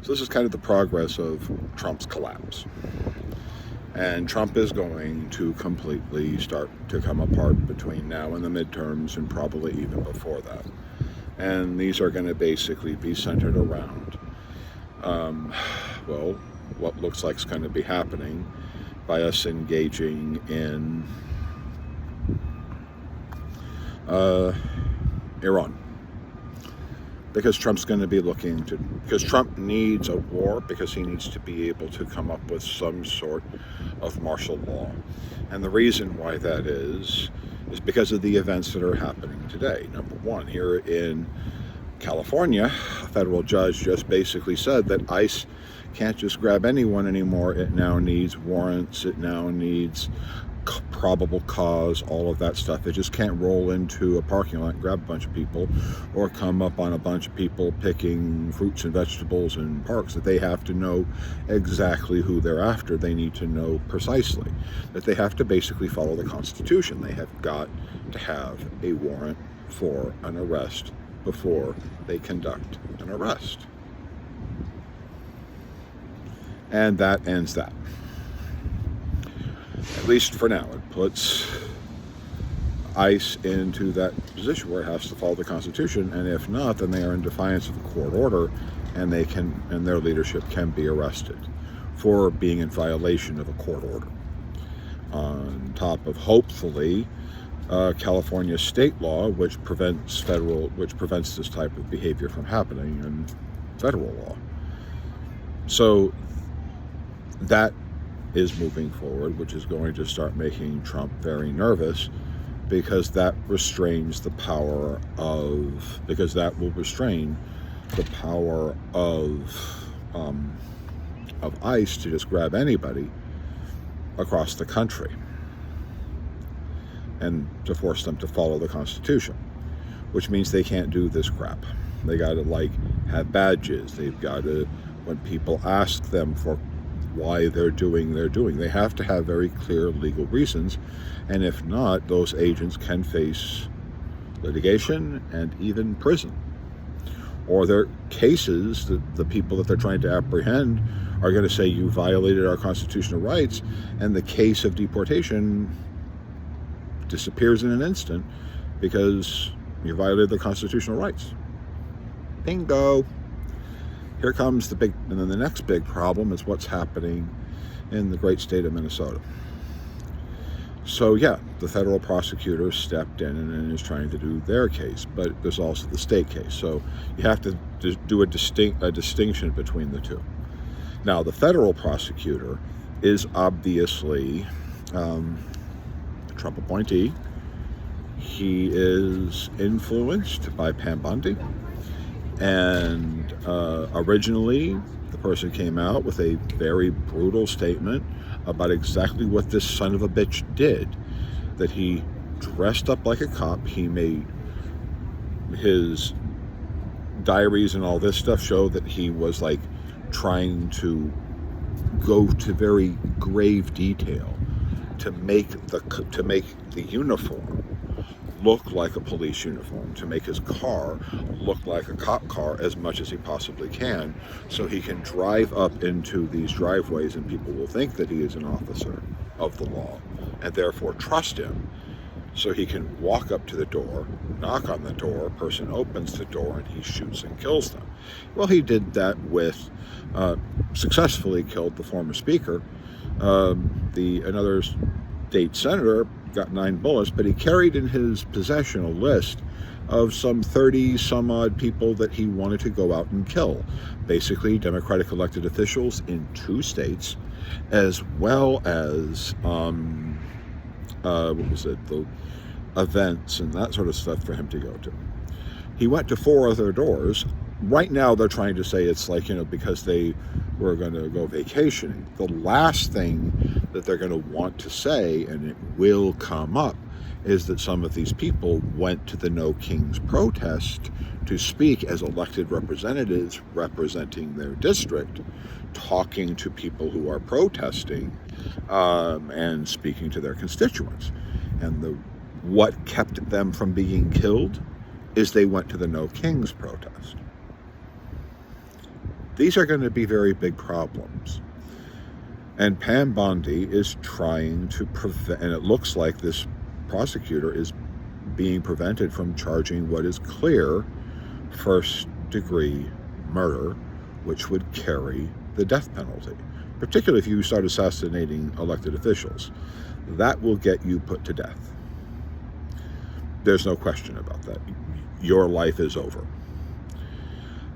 this is kind of the progress of Trump's collapse. And Trump is going to completely start to come apart between now and the midterms, and probably even before that. And these are going to basically be centered around, well, what looks like is going to be happening by us engaging in Iran. Because Trump's going to be looking to, because Trump needs a war, because he needs to be able to come up with some sort of martial law. And the reason why that is because of the events that are happening today. Number one, here in California, a federal judge just basically said that ICE can't just grab anyone anymore. It now needs warrants. It now needs probable cause, all of that stuff. It just can't roll into a parking lot and grab a bunch of people, or come up on a bunch of people picking fruits and vegetables in parks. That they have to know exactly who they're after. They need to know precisely. That they have to basically follow the Constitution. They have got to have a warrant for an arrest before they conduct an arrest. And that ends that. At least for now. It puts ICE into that position where it has to follow the Constitution, and if not, then they are in defiance of a court order, and their leadership can be arrested for being in violation of a court order. On top of, hopefully, California state law, which prevents this type of behavior from happening in federal law. So that is moving forward, which is going to start making Trump very nervous, because that will restrain the power of ICE to just grab anybody across the country, and to force them to follow the Constitution, which means they can't do this crap. They got to have badges. They've got to, when people ask them for why they're doing, they have to have very clear legal reasons, and if not, those agents can face litigation and even prison. Or their cases, the people that they're trying to apprehend are going to say, you violated our constitutional rights, and the case of deportation disappears in an instant because you violated the constitutional rights. Bingo. Here comes and then the next big problem is what's happening in the great state of Minnesota. So yeah, the federal prosecutor stepped in and is trying to do their case, but there's also the state case. So you have to do a distinction between the two. Now, the federal prosecutor is obviously a Trump appointee. He is influenced by Pam Bondi. And originally, the person came out with a very brutal statement about exactly what this son of a bitch did. That he dressed up like a cop. He made his diaries and all this stuff show that he was trying to go to very grave detail to make the uniform look like a police uniform, to make his car look like a cop car as much as he possibly can, so he can drive up into these driveways and people will think that he is an officer of the law and therefore trust him. So he can walk up to the door, knock on the door, a person opens the door, and he shoots and kills them. Well, he did that successfully killed the former speaker. Another state senator got 9 bullets, but he carried in his possession a list of some 30 some odd people that he wanted to go out and kill. Basically, Democratic elected officials in 2 states, as well as the events and that sort of stuff for him to go to. He went to 4 other doors. Right now they're trying to say it's because they were going to go vacationing. The last thing that they're going to want to say, and it will come up, is that some of these people went to the No Kings protest to speak as elected representatives representing their district, talking to people who are protesting and speaking to their constituents. And what kept them from being killed is they went to the No Kings protest. These are going to be very big problems. And Pam Bondi is trying to prevent, and it looks like this prosecutor is being prevented from charging what is clear first-degree murder, which would carry the death penalty, particularly if you start assassinating elected officials. That will get you put to death. There's no question about that. Your life is over.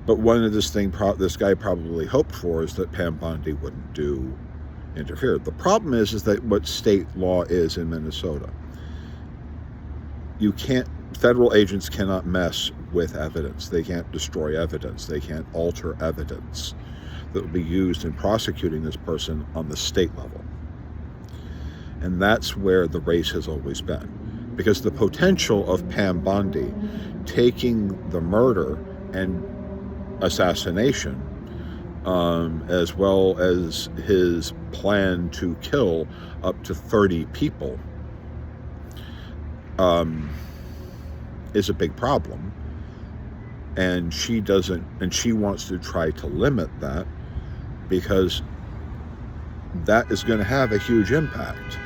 But one of this guy probably hoped for is that Pam Bondi wouldn't interfere. The problem is that what state law is in Minnesota. Federal agents cannot mess with evidence. They can't destroy evidence. They can't alter evidence that will be used in prosecuting this person on the state level. And that's where the race has always been. Because the potential of Pam Bondi taking the murder and assassination, as well as his plan to kill up to 30 people, is a big problem. And she wants to try to limit that, because that is going to have a huge impact.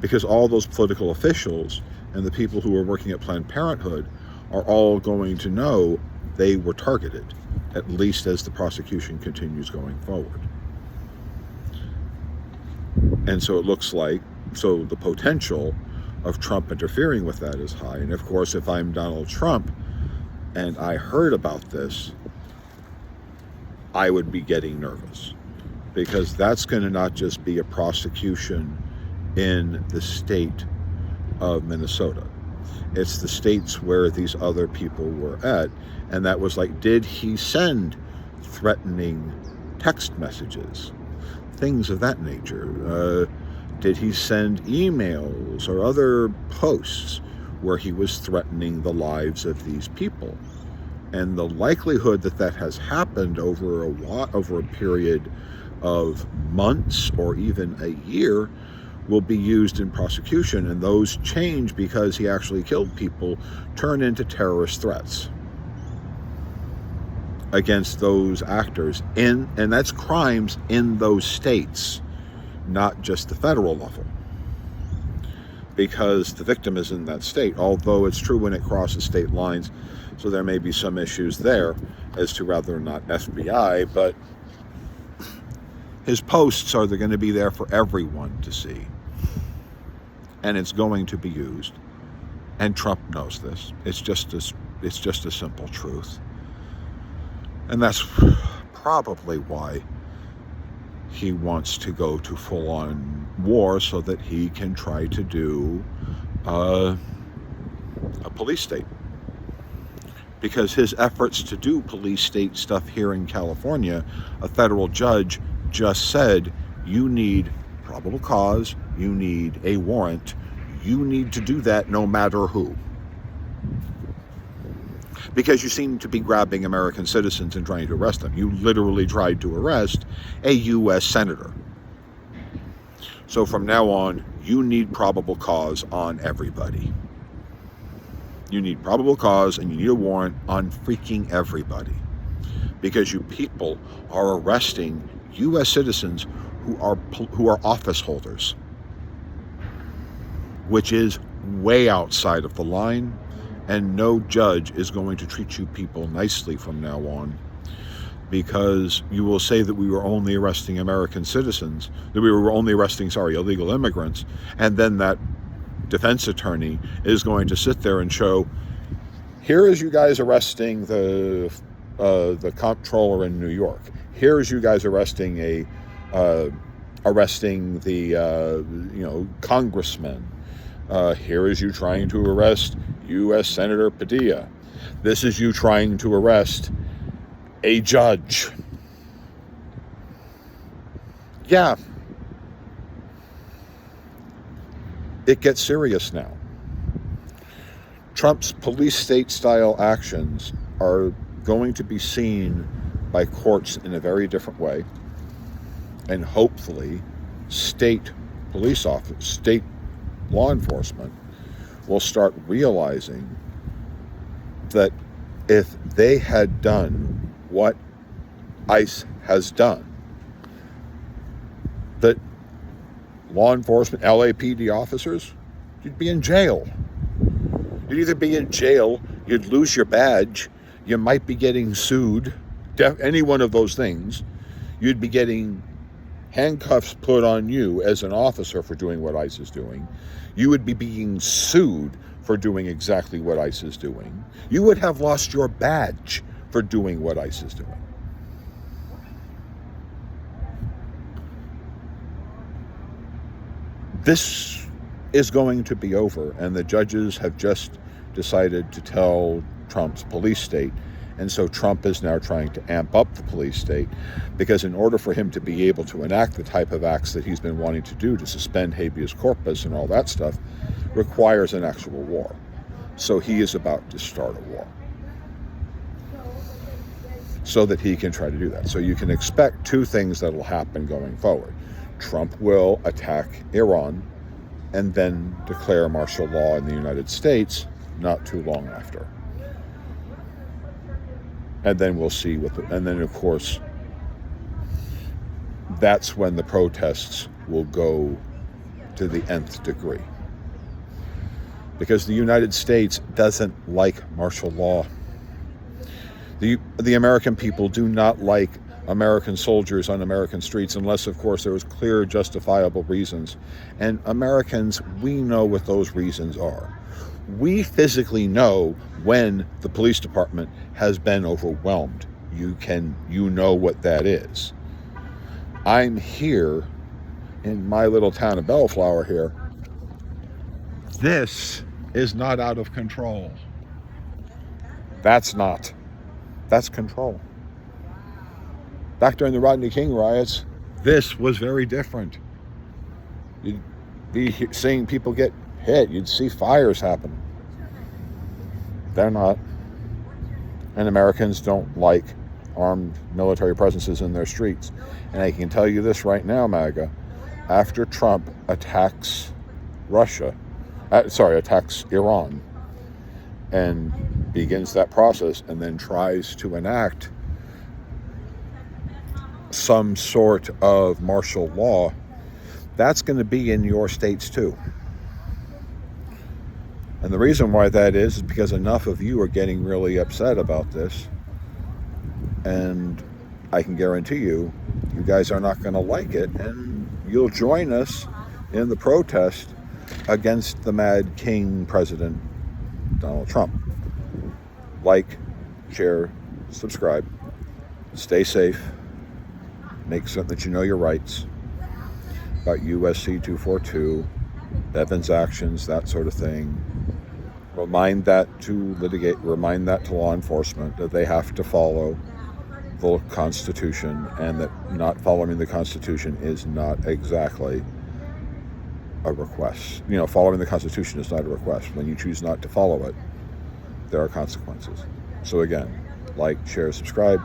Because all those political officials and the people who are working at Planned Parenthood are all going to know they were targeted, at least as the prosecution continues going forward. And so it looks like, the potential of Trump interfering with that is high. And of course, if I'm Donald Trump and I heard about this, I would be getting nervous, because that's going to not just be a prosecution in the state of Minnesota. It's the states where these other people were at. And that was like, did he send threatening text messages? Things of that nature. Did he send emails or other posts where he was threatening the lives of these people? And the likelihood that that has happened over a period of months or even a year will be used in prosecution, and those change because he actually killed people, turn into terrorist threats against those actors, and that's crimes in those states, not just the federal level, because the victim is in that state, although it's true when it crosses state lines, so there may be some issues there as to whether or not FBI, but his posts are going to be there for everyone to see. And it's going to be used. And Trump knows this. It's just a simple truth. And that's probably why he wants to go to full-on war, so that he can try to do a police state. Because his efforts to do police state stuff here in California, a federal judge just said, you need probable cause, you need a warrant, you need to do that no matter who. Because you seem to be grabbing American citizens and trying to arrest them. You literally tried to arrest a U.S. senator. So from now on, you need probable cause on everybody. You need probable cause and you need a warrant on freaking everybody. Because you people are arresting U.S. citizens who are office holders, which is way outside of the line, and no judge is going to treat you people nicely from now on, because you will say that we were only arresting American citizens, that we were only arresting, illegal immigrants, and then that defense attorney is going to sit there and show, here is you guys arresting the comptroller in New York. Here is you guys arresting the congressman. Here is you trying to arrest U.S. Senator Padilla. This is you trying to arrest a judge. Yeah. It gets serious now. Trump's police state style actions are going to be seen by courts in a very different way. And hopefully state law enforcement will start realizing that if they had done what ICE has done. That law enforcement, LAPD officers, you'd be in jail. You'd either be in jail, you'd lose your badge, you might be getting sued, any one of those things. You'd be getting handcuffs put on you as an officer for doing what ICE is doing. You would be being sued for doing exactly what ICE is doing. You would have lost your badge for doing what ICE is doing. This is going to be over, and the judges have just decided to tell Trump's police state. And so Trump is now trying to amp up the police state, because in order for him to be able to enact the type of acts that he's been wanting to do, to suspend habeas corpus and all that stuff, requires an actual war. So he is about to start a war so that he can try to do that. So you can expect two things that will happen going forward. Trump will attack Iran and then declare martial law in the United States not too long after. And then we'll see and then of course, that's when the protests will go to the nth degree. Because the United States doesn't like martial law. The American people do not like American soldiers on American streets, unless, of course, there was clear, justifiable reasons. And Americans, we know what those reasons are. We physically know when the police department has been overwhelmed. You know what that is. I'm here in my little town of Bellflower here. This is not out of control. That's control. Back during the Rodney King riots, this was very different. You'd be seeing people get hit. You'd see fires happen. They're not. And Americans don't like armed military presences in their streets. And I can tell you this right now, MAGA, after Trump attacks attacks Iran and begins that process and then tries to enact some sort of martial law, that's going to be in your states too. And the reason why that is because enough of you are getting really upset about this. And I can guarantee you guys are not going to like it. And you'll join us in the protest against the Mad King President Donald Trump. Like, share, subscribe, stay safe, make certain that you know your rights about USC 242, Bevan's actions, that sort of thing. Remind that to law enforcement that they have to follow the Constitution, and that not following the Constitution is not exactly a request. Following the Constitution is not a request. When you choose not to follow it, there are consequences. So again, like, share, subscribe.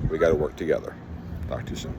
We got to work together. Talk to you soon.